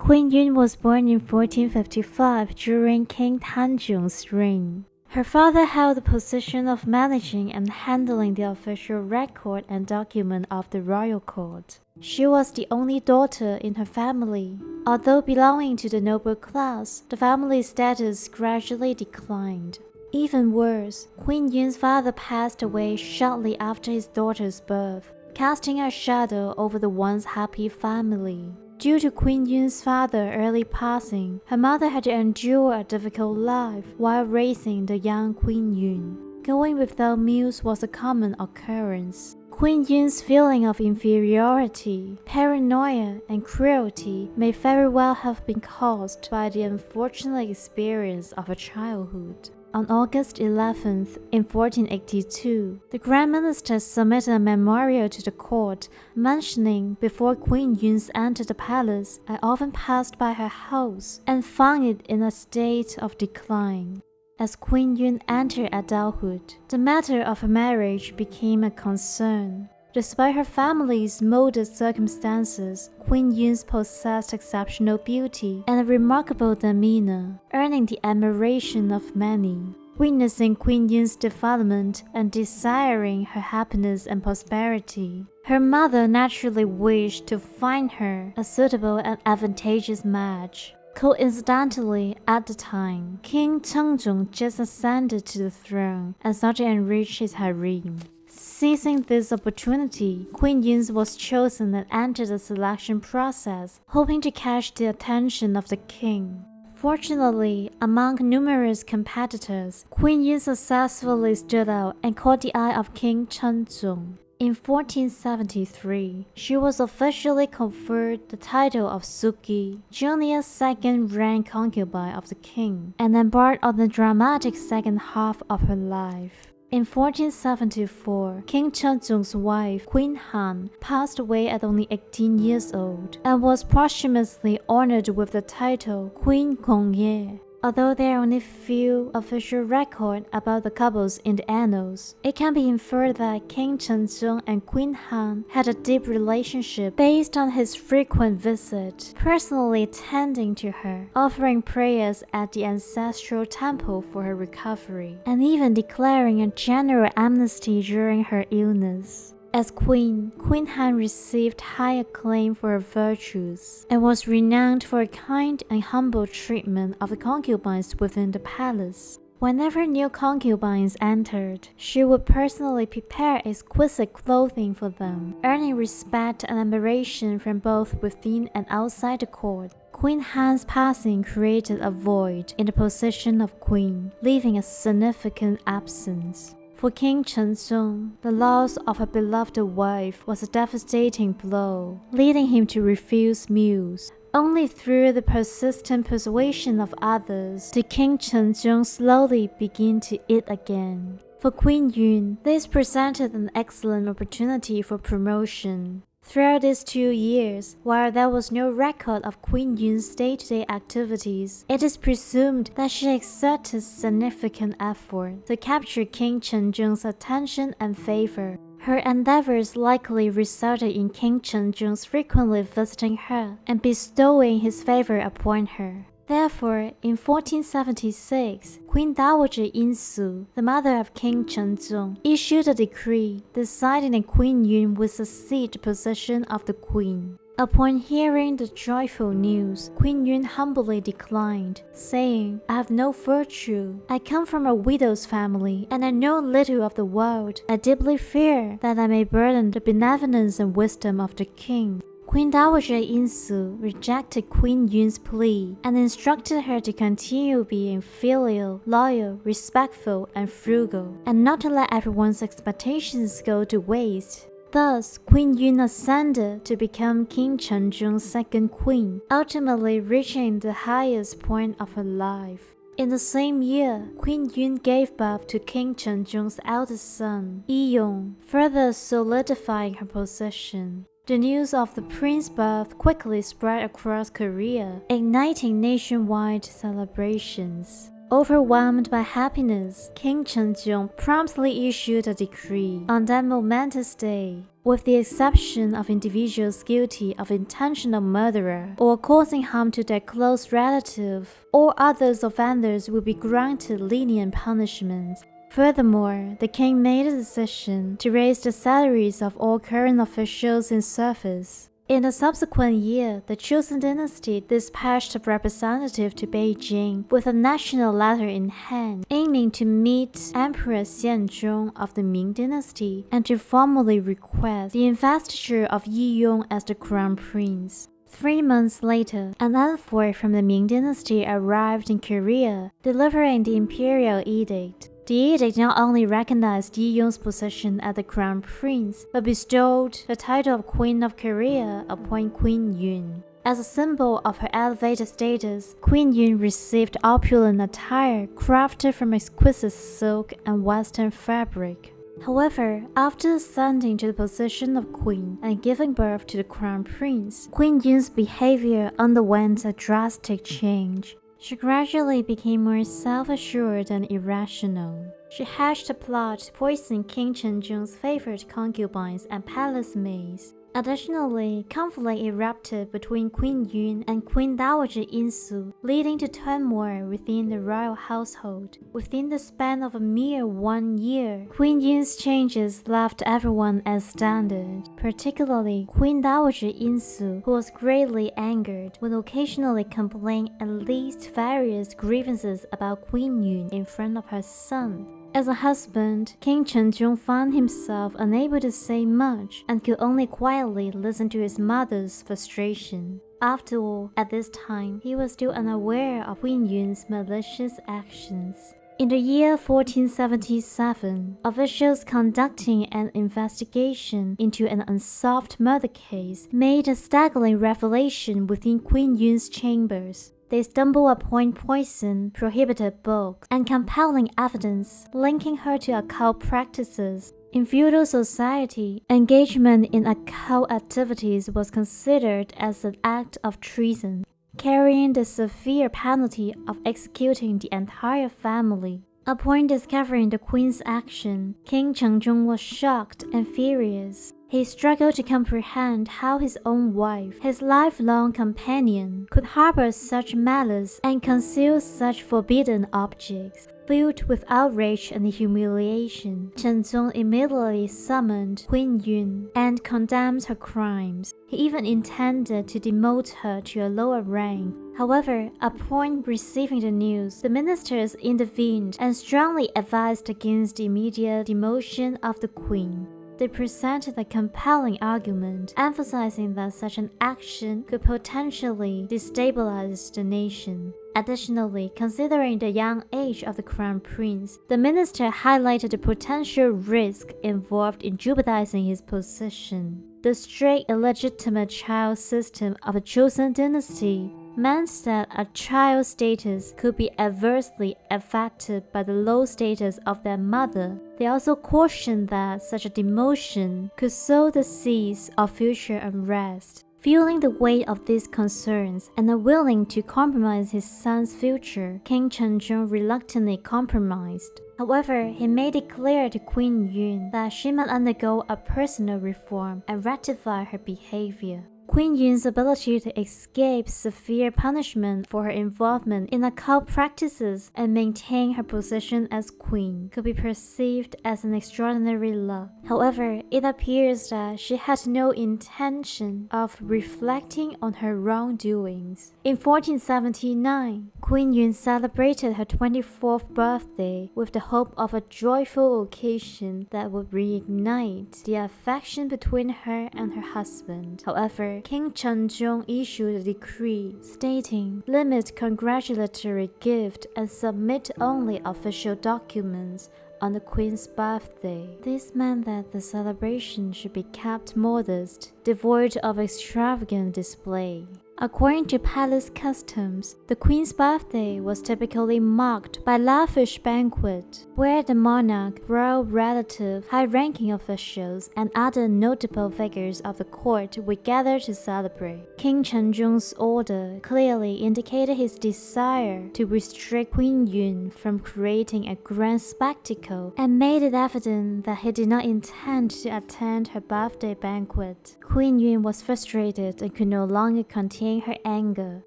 Queen Yun was born in 1455 during King Tanjung's reign. Her father held the position of managing and handling the official record and document of the royal court. She was the only daughter in her family. Although belonging to the noble class, the family status gradually declined. Even worse, Queen Yun's father passed away shortly after his daughter's birth, casting a shadow over the once happy family. Due to Queen Yun's father's early passing, her mother had to endure a difficult life while raising the young Queen Yun. Going without meals was a common occurrence. Queen Yun's feeling of inferiority, paranoia, and cruelty may very well have been caused by the unfortunate experience of her childhood. On August 11th, in 1482, the Grand Minister submitted a memorial to the court mentioning before Queen Yun entered the palace, I often passed by her house and found it in a state of decline. As Queen Yun entered adulthood, the matter of her marriage became a concern. Despite her family's modest circumstances, Queen Yun possessed exceptional beauty and a remarkable demeanor, earning the admiration of many. Witnessing Queen Yun's development and desiring her happiness and prosperity, her mother naturally wished to find her a suitable and advantageous match. Coincidentally, at the time, King Cheoljong just ascended to the throne and sought to enrich his harem. Seizing this opportunity, Queen Yun was chosen and entered the selection process, hoping to catch the attention of the king. Fortunately, among numerous competitors, Queen Yun successfully stood out and caught the eye of King Cheoljong. In 1473, she was officially conferred the title of Suki, junior second-rank concubine of the king, and embarked on the dramatic second half of her life. In 1474, King Cheoljong's wife, Queen Han, passed away at only 18 years old and was posthumously honored with the title Queen Gongye. Although there are only few official records about the couples in the annals, it can be inferred that King Cheoljong and Queen Han had a deep relationship based on his frequent visit, personally tending to her, offering prayers at the ancestral temple for her recovery, and even declaring a general amnesty during her illness. As queen, Queen Han received high acclaim for her virtues and was renowned for a kind and humble treatment of the concubines within the palace. Whenever new concubines entered, she would personally prepare exquisite clothing for them, earning respect and admiration from both within and outside the court. Queen Han's passing created a void in the position of queen, leaving a significant absence. For King Cheoljong, the loss of a beloved wife was a devastating blow, leading him to refuse meals. Only through the persistent persuasion of others did King Cheoljong slowly begin to eat again. For Queen Yun, this presented an excellent opportunity for promotion. Throughout these 2 years, while there was no record of Queen Yun's day-to-day activities, it is presumed that she exerted significant effort to capture King Cheoljong's attention and favor. Her endeavors likely resulted in King Cheoljong's frequently visiting her and bestowing his favor upon her. Therefore, in 1476, Queen Dowager Yin-su, the mother of King Cheoljong, issued a decree deciding that Queen Yun would succeed the position of the queen. Upon hearing the joyful news, Queen Yun humbly declined, saying, I have no virtue. I come from a widow's family, and I know little of the world. I deeply fear that I may burden the benevolence and wisdom of the king. Queen Dowager Yin-su rejected Queen Yun's plea and instructed her to continue being filial, loyal, respectful, and frugal, and not to let everyone's expectations go to waste. Thus, Queen Yun ascended to become King Cheoljong's second queen, ultimately reaching the highest point of her life. In the same year, Queen Yun gave birth to King Cheoljong's eldest son, Yi-yong, further solidifying her position. The news of the prince's birth quickly spread across Korea, igniting nationwide celebrations. Overwhelmed by happiness, King Cheoljong promptly issued a decree on that momentous day. With the exception of individuals guilty of intentional murder or causing harm to their close relative, all others offenders will be granted lenient punishment. Furthermore, the king made a decision to raise the salaries of all current officials in service. In the subsequent year, the Joseon Dynasty dispatched a representative to Beijing with a national letter in hand, aiming to meet Empress Cheoljong of the Ming Dynasty and to formally request the investiture of Yeong as the crown prince. 3 months later, an envoy from the Ming Dynasty arrived in Korea, delivering the imperial edict. The edict not only recognized Yeong's position as the crown prince, but bestowed the title of Queen of Korea upon Queen Yun. As a symbol of her elevated status, Queen Yun received opulent attire crafted from exquisite silk and western fabric. However, after ascending to the position of queen and giving birth to the crown prince, Queen Yun's behavior underwent a drastic change. She gradually became more self-assured and irrational. She hatched a plot to poison King Cheoljong's favorite concubines and palace maids. Additionally, conflict erupted between Queen Yun and Queen Dowager In-su, leading to turmoil within the royal household. Within the span of a mere 1 year, Queen Yun's changes left everyone astounded, particularly Queen Dowager In-su, who was greatly angered, would occasionally complain at least various grievances about Queen Yun in front of her son. As a husband, King Cheoljong found himself unable to say much and could only quietly listen to his mother's frustration. After all, at this time, he was still unaware of Queen Yun's malicious actions. In the year 1477, officials conducting an investigation into an unsolved murder case made a staggering revelation within Queen Yun's chambers. They stumble upon poison, prohibited books, and compelling evidence linking her to occult practices. In feudal society, engagement in occult activities was considered as an act of treason, carrying the severe penalty of executing the entire family. Upon discovering the queen's action, King Cheoljong was shocked and furious. He struggled to comprehend how his own wife, his lifelong companion, could harbor such malice and conceal such forbidden objects. Filled with outrage and humiliation, Cheoljong immediately summoned Queen Yun and condemned her crimes. He even intended to demote her to a lower rank. However, upon receiving the news, the ministers intervened and strongly advised against the immediate demotion of the queen. They presented a compelling argument, emphasizing that such an action could potentially destabilize the nation. Additionally, considering the young age of the crown prince, the minister highlighted the potential risk involved in jeopardizing his position. The strict illegitimate child system of the Joseon Dynasty meant that a child's status could be adversely affected by the low status of their mother. They also cautioned that such a demotion could sow the seeds of future unrest. Feeling the weight of these concerns and unwilling to compromise his son's future, King Cheoljong reluctantly compromised. However, he made it clear to Queen Yun that she must undergo a personal reform and rectify her behavior. Queen Yun's ability to escape severe punishment for her involvement in occult practices and maintain her position as queen could be perceived as an extraordinary luck. However, it appears that she had no intention of reflecting on her wrongdoings. In 1479, Queen Yun celebrated her 24th birthday with the hope of a joyful occasion that would reignite the affection between her and her husband. However, King Cheoljong issued a decree stating, "Limit congratulatory gift and submit only official documents on the queen's birthday." This meant that the celebration should be kept modest, devoid of extravagant display. According to palace customs, the queen's birthday was typically marked by lavish banquet, where the monarch, royal relative, high-ranking officials, and other notable figures of the court would gather to celebrate. King Cheoljong's order clearly indicated his desire to restrict Queen Yun from creating a grand spectacle and made it evident that he did not intend to attend her birthday banquet. Queen Yun was frustrated and could no longer contain her anger.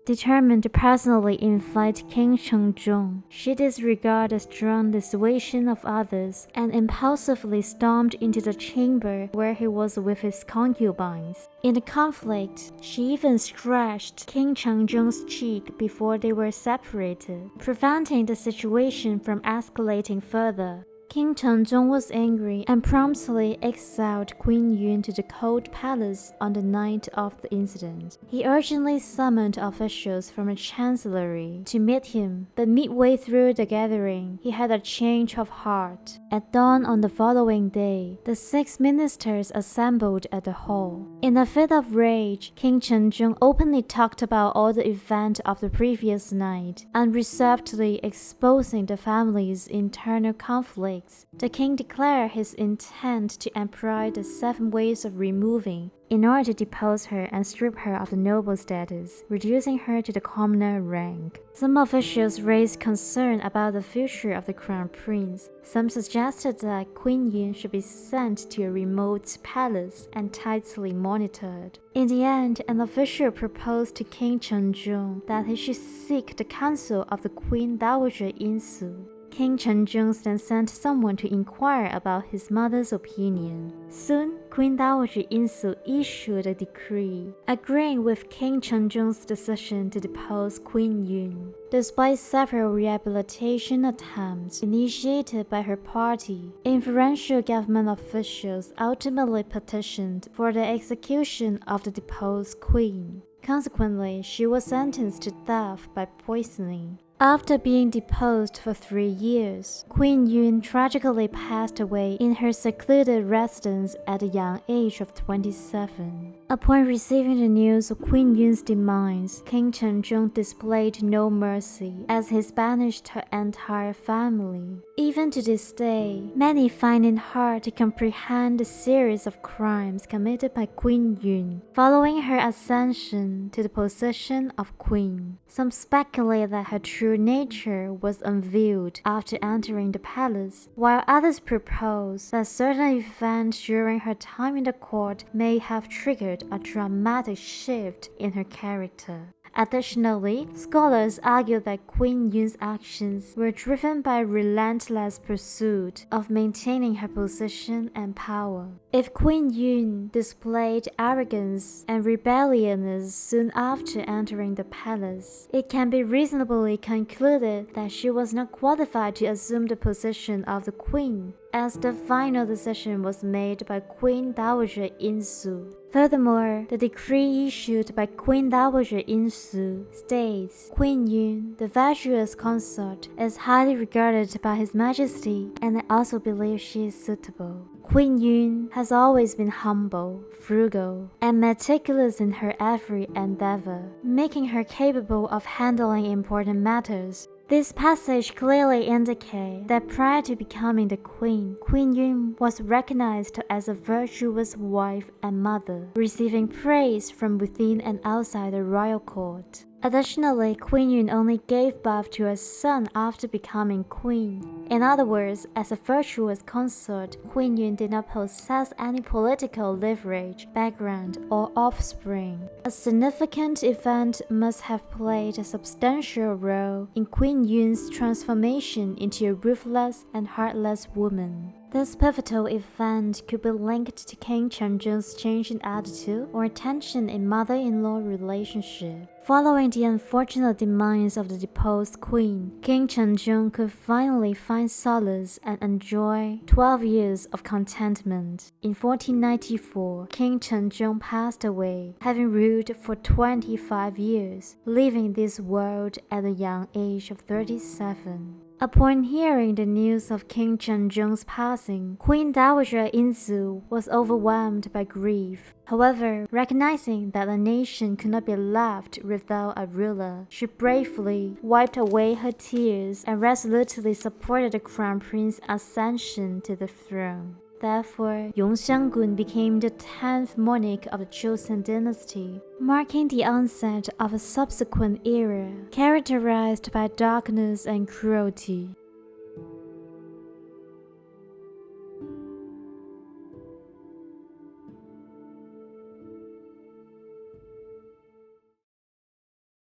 Determined to personally invite King Cheoljong, she disregarded the strong dissuasion of others and impulsively stormed into the chamber where he was with his concubines. In the conflict, she even scratched King Cheoljong's cheek before they were separated, preventing the situation from escalating further. King Cheoljong was angry and promptly exiled Queen Yun to the cold palace on the night of the incident. He urgently summoned officials from the chancellery to meet him, but midway through the gathering, he had a change of heart. At dawn on the following day, the 6 ministers assembled at the hall. In a fit of rage, King Cheoljong openly talked about all the events of the previous night, unreservedly exposing the family's internal conflict. The king declared his intent to employ the 7 ways of removing in order to depose her and strip her of the noble status, reducing her to the commoner rank. Some officials raised concern about the future of the crown prince. Some suggested that Queen Yun should be sent to a remote palace and tightly monitored. In the end, an official proposed to King Cheoljong that he should seek the counsel of the Queen Dowager Insu. King Cheoljong then sent someone to inquire about his mother's opinion. Soon, Queen Dowager Insu issued a decree, agreeing with King Cheoljong's decision to depose Queen Yun. Despite several rehabilitation attempts initiated by her party, influential government officials ultimately petitioned for the execution of the deposed queen. Consequently, she was sentenced to death by poisoning. After being deposed for 3 years, Queen Yun tragically passed away in her secluded residence at the young age of 27. Upon receiving the news of Queen Yun's demise, King Cheoljong displayed no mercy as he banished her entire family. Even to this day, many find it hard to comprehend the series of crimes committed by Queen Yun following her ascension to the position of queen. Some speculate that her true nature was unveiled after entering the palace, while others propose that certain events during her time in the court may have triggered a dramatic shift in her character. Additionally, scholars argue that Queen Yun's actions were driven by a relentless pursuit of maintaining her position and power. If Queen Yun displayed arrogance and rebelliousness soon after entering the palace, it can be reasonably concluded that she was not qualified to assume the position of the queen, as the final decision was made by Queen Dowager Insu. Furthermore, the decree issued by Queen Dowager Insu states, Queen Yun, the virtuous consort, is highly regarded by His Majesty, and I also believe she is suitable. Queen Yun has always been humble, frugal, and meticulous in her every endeavor, making her capable of handling important matters. This passage clearly indicates that prior to becoming the queen, Queen Yun was recognized as a virtuous wife and mother, receiving praise from within and outside the royal court. Additionally, Queen Yun only gave birth to a son after becoming queen. In other words, as a virtuous consort, Queen Yun did not possess any political leverage, background, or offspring. A significant event must have played a substantial role in Queen Yun's transformation into a ruthless and heartless woman. This pivotal event could be linked to King Cheoljong's change in attitude or tension in mother-in-law relationship. Following the unfortunate demise of the deposed queen, King Cheoljong could finally find solace and enjoy 12 years of contentment. In 1494, King Cheoljong passed away, having ruled for 25 years, leaving this world at the young age of 37. Upon hearing the news of King Cheoljong's passing, Queen Dowager Insu was overwhelmed by grief. However, recognizing that the nation could not be left without a ruler, she bravely wiped away her tears and resolutely supported the Crown Prince's ascension to the throne. Therefore, Yeonsangun became the 10th monarch of the Joseon dynasty, marking the onset of a subsequent era characterized by darkness and cruelty.